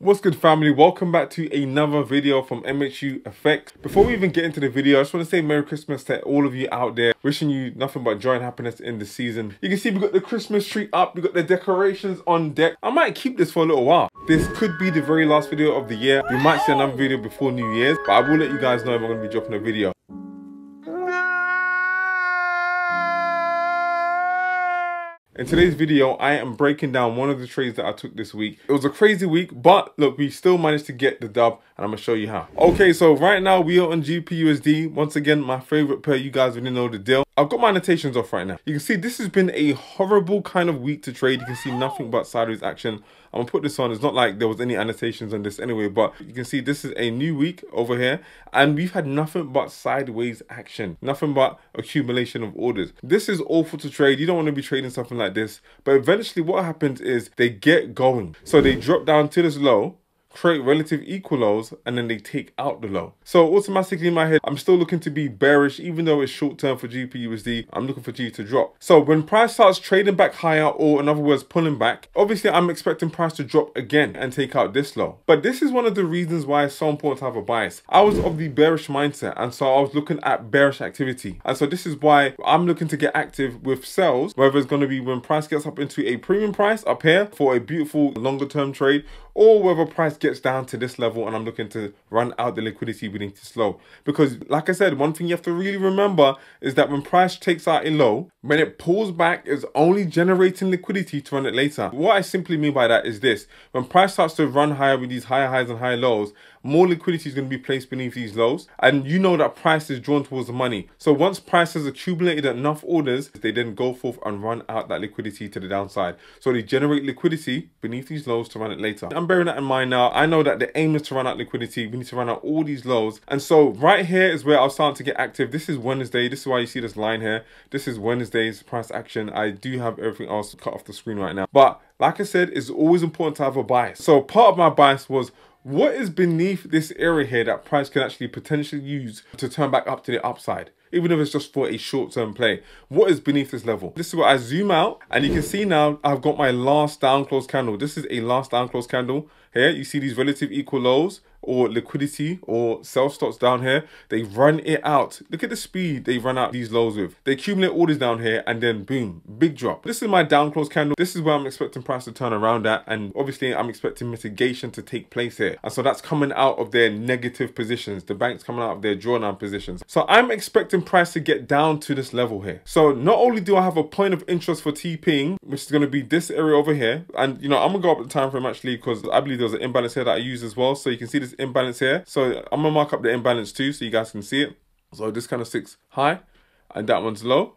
What's good, family? Welcome back to another video from MHU Effects. Before we even get into the video, I just want to say Merry Christmas to all of you out there. Wishing you nothing but joy and happiness in the season. You can see we got the Christmas tree up, we got the decorations on deck. I might keep this for a little while. This could be the very last video of the year. We might see another video before New Year's, but I will let you guys know if I'm going to be dropping a video. In today's video, I am breaking down one of the trades that I took this week. It was a crazy week, but look, we still managed to get the dub, and I'm gonna show you how. Okay, so right now we are on GPUSD. Once again, my favorite pair. You guys already know the deal. I've got my annotations off right now. You can see this has been a horrible kind of week to trade. You can see nothing but sideways action. I'm gonna put this on. It's not like there was any annotations on this anyway, but you can see this is a new week over here, and we've had nothing but sideways action, nothing but accumulation of orders. This is awful to trade. You don't want to be trading something like this, but eventually what happens is they get going. So they drop down to this low, create relative equal lows, and then they take out the low. So automatically in my head, I'm still looking to be bearish, even though it's short term for GPUSD. I'm looking for G to drop. So when price starts trading back higher, or in other words, pulling back, obviously I'm expecting price to drop again and take out this low. But this is one of the reasons why it's so important to have a bias. I was of the bearish mindset, and so I was looking at bearish activity. And so this is why I'm looking to get active with sells, whether it's going to be when price gets up into a premium price up here for a beautiful longer term trade, or whether price gets down to this level and I'm looking to run out the liquidity beneath this low. Because like I said, one thing you have to really remember is that when price takes out a low, when it pulls back, it's only generating liquidity to run it later. What I simply mean by that is this: when price starts to run higher with these higher highs and higher lows, more liquidity is going to be placed beneath these lows, and you know that price is drawn towards the money. So once price has accumulated enough orders, they then go forth and run out that liquidity to the downside. So they generate liquidity beneath these lows to run it later. I'm bearing that in mind now. I know that the aim is to run out liquidity. We need to run out all these lows, and so right here is where I'm starting to get active. This is Wednesday. This is why you see this line here. This is Wednesday's price action. I do have everything else cut off the screen right now, but like I said, it's always important to have a bias. So part of my bias was, what is beneath this area here that price can actually potentially use to turn back up to the upside, even if it's just for a short-term play? What is beneath this level? This is where I zoom out, and you can see now I've got my last down close candle. This is a last down close candle. Here you see these relative equal lows, or liquidity, or sell stops down here. They run it out. Look at the speed they run out these lows with. They accumulate orders down here, and then boom, big drop. This is my down close candle. This is where I'm expecting price to turn around at, and obviously I'm expecting mitigation to take place here. And so that's coming out of their negative positions. The bank's coming out of their drawdown positions. So I'm expecting price to get down to this level here. So not only do I have a point of interest for TPing, which is going to be this area over here, and you know, I'm gonna go up the time frame actually, because I believe there's an imbalance here that I use as well. So you can see this imbalance here. So I'm gonna mark up the imbalance too, so you guys can see it. So this kind of sits high and that one's low.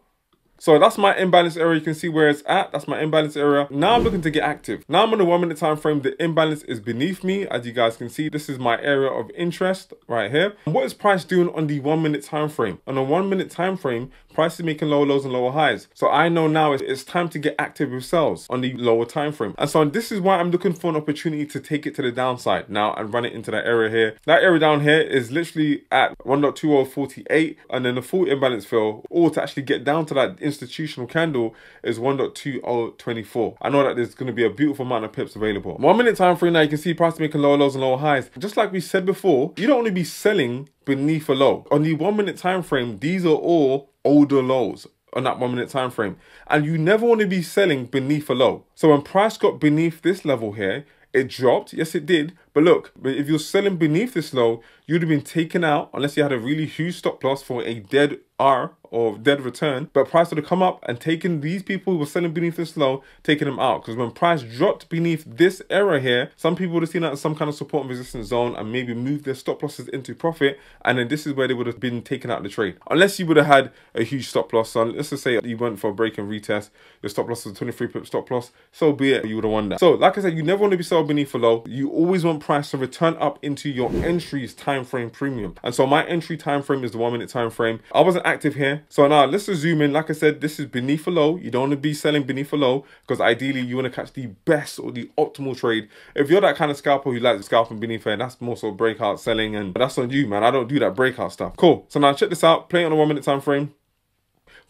So that's my imbalance area. You can see where it's at. That's my imbalance area. Now I'm looking to get active. Now I'm on the 1 minute time frame. The imbalance is beneath me. As you guys can see, this is my area of interest right here. And what is price doing on the 1 minute time frame? On a 1 minute time frame, price is making lower lows and lower highs. So I know now it's time to get active with sells on the lower time frame. And so this is why I'm looking for an opportunity to take it to the downside now and run it into that area here. That area down here is literally at 1.2048, and then the full imbalance fill, or to actually get down to that institutional candle, is 1.2024. I know that there's going to be a beautiful amount of pips available. 1 minute time frame now, you can see price making lower lows and lower highs. Just like we said before, you don't want to be selling beneath a low. On the 1 minute time frame, these are all older lows on that 1 minute time frame, and you never want to be selling beneath a low. So when price got beneath this level here, it dropped. Yes, it did. But look, if you're selling beneath this low, you'd have been taken out unless you had a really huge stop loss for a dead R or dead return. But price would have come up and taken these people who were selling beneath this low, taking them out. Because when price dropped beneath this area here, some people would have seen that as some kind of support and resistance zone and maybe moved their stop losses into profit. And then this is where they would have been taken out of the trade. Unless you would have had a huge stop loss. So let's just say you went for a break and retest. Your stop loss was a 23 pip stop loss. So be it, you would have won that. So like I said, you never want to be sold beneath a low. You always want price to return up into your entry's time frame premium. And so my entry time frame is the 1 minute time frame. I wasn't active here. So now let's just zoom in. Like I said, this is beneath a low. You don't want to be selling beneath a low, because ideally you want to catch the best or the optimal trade. If you're that kind of scalper who likes scalping beneath it, that's more so breakout selling, and that's on you, man. I don't do that breakout stuff. Cool. So now check this out. Play it on a 1 minute time frame.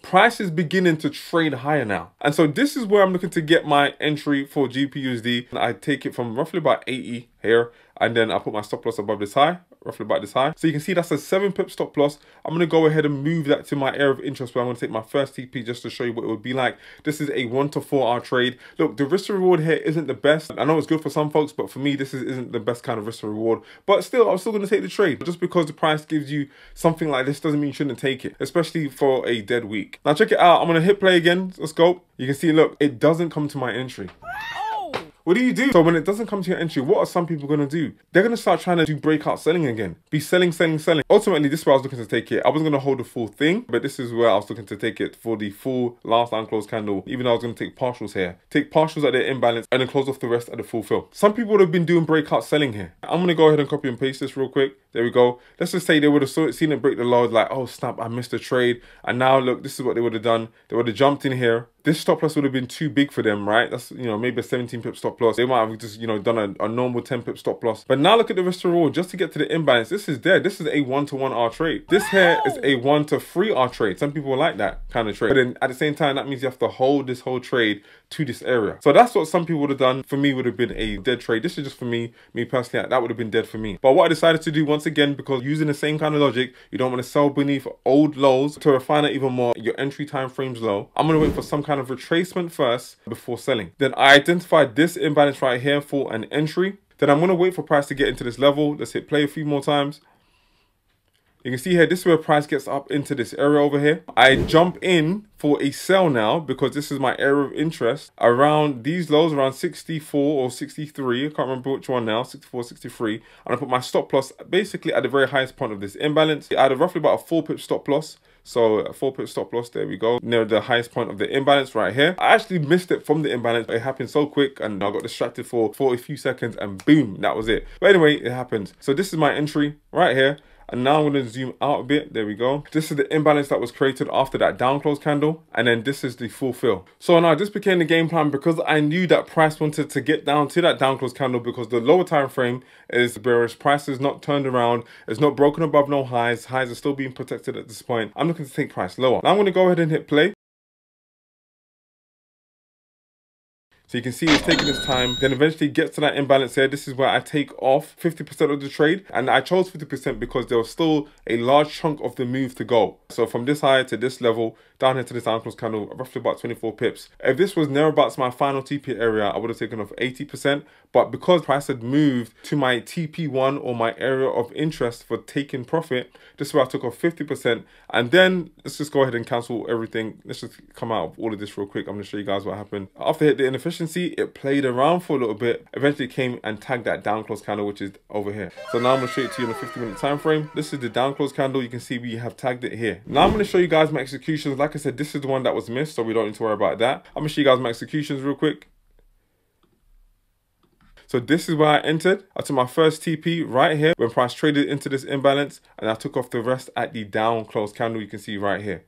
price is beginning to trade higher now. And so this is where I'm looking to get my entry for GPUSD. I take it from roughly about 80 here, and then I put my stop loss above this high, roughly about this high. So you can see that's a 7 pip stop loss. I'm going to go ahead and move that to my area of interest where I'm going to take my first TP just to show you what it would be like. This is a 1 to 4 hour trade. Look, the risk to reward here isn't the best. I know it's good for some folks, but for me, this isn't the best kind of risk to reward. But still, I'm still going to take the trade. Just because the price gives you something like this doesn't mean you shouldn't take it, especially for a dead week. Now check it out. I'm going to hit play again. Let's go. You can see, look, it doesn't come to my entry. What do you do? So when it doesn't come to your entry, what are some people going to do? They're going to start trying to do breakout selling again. Be selling, selling, selling. Ultimately, this is where I was looking to take it. I wasn't going to hold the full thing, but this is where I was looking to take it for the full last unclosed candle, even though I was going to take partials here. Take partials at their imbalance and then close off the rest at the full fill. Some people would have been doing breakout selling here. I'm going to go ahead and copy and paste this real quick. There we go. Let's just say they would have seen it break the low, like, oh snap, I missed a trade. And now look, this is what they would have done. They would have jumped in here. This stop loss would have been too big for them, right? That's, you know, maybe a 17 pip stop loss. They might have just, you know, done a normal 10 pip stop loss. But now look at the risk to reward just to get to the imbalance. This is there. This is a 1 to 1 hour trade. This here is a 1 to 3 hour trade. Some people like that kind of trade. But then at the same time, that means you have to hold this whole trade to this area. So that's what some people would have done. For me, would have been a dead trade. This is just for me personally, that would have been dead for me. But what I decided to do once again, because using the same kind of logic, you don't want to sell beneath old lows. To refine it even more, your entry time frame's low. I'm going to wait for some kind of retracement first before selling. Then I identified this imbalance right here for an entry. Then I'm going to wait for price to get into this level. Let's hit play a few more times. You can see here, this is where price gets up into this area over here. I jump in for a sell now because this is my area of interest around these lows, around 64 or 63. I can't remember which one now, 64, 63. And I put my stop loss basically at the very highest point of this imbalance. I had roughly about a 4 pip stop loss. So a 4 pip stop loss, there we go, near the highest point of the imbalance right here. I actually missed it from the imbalance. It happened so quick and I got distracted for a few seconds and boom, that was it. But anyway, it happened. So this is my entry right here. And now I'm going to zoom out a bit. There we go. This is the imbalance that was created after that down close candle. And then this is the full fill. So now this became the game plan because I knew that price wanted to get down to that down close candle because the lower time frame is bearish. Price is not turned around. It's not broken above no highs. Highs are still being protected at this point. I'm looking to take price lower. Now I'm going to go ahead and hit play. So you can see it's taking its time, then eventually gets to that imbalance here. This is where I take off 50% of the trade. And I chose 50% because there was still a large chunk of the move to go. So from this high to this level, down here to this down close candle, roughly about 24 pips. If this was nearabouts my final TP area, I would have taken off 80%. But because price had moved to my TP1 or my area of interest for taking profit, this is where I took off 50%. And then let's just go ahead and cancel everything. Let's just come out of all of this real quick. I'm going to show you guys what happened. After I hit the inefficiency, it played around for a little bit. Eventually came and tagged that down close candle, which is over here. So now I'm going to show it to you in a 50-minute time frame. This is the down close candle. You can see we have tagged it here. Now I'm going to show you guys my executions. Like I said, this is the one that was missed, so we don't need to worry about that. I'm going to show you guys my executions real quick. So this is where I entered. I took my first TP right here when price traded into this imbalance, and I took off the rest at the down close candle you can see right here.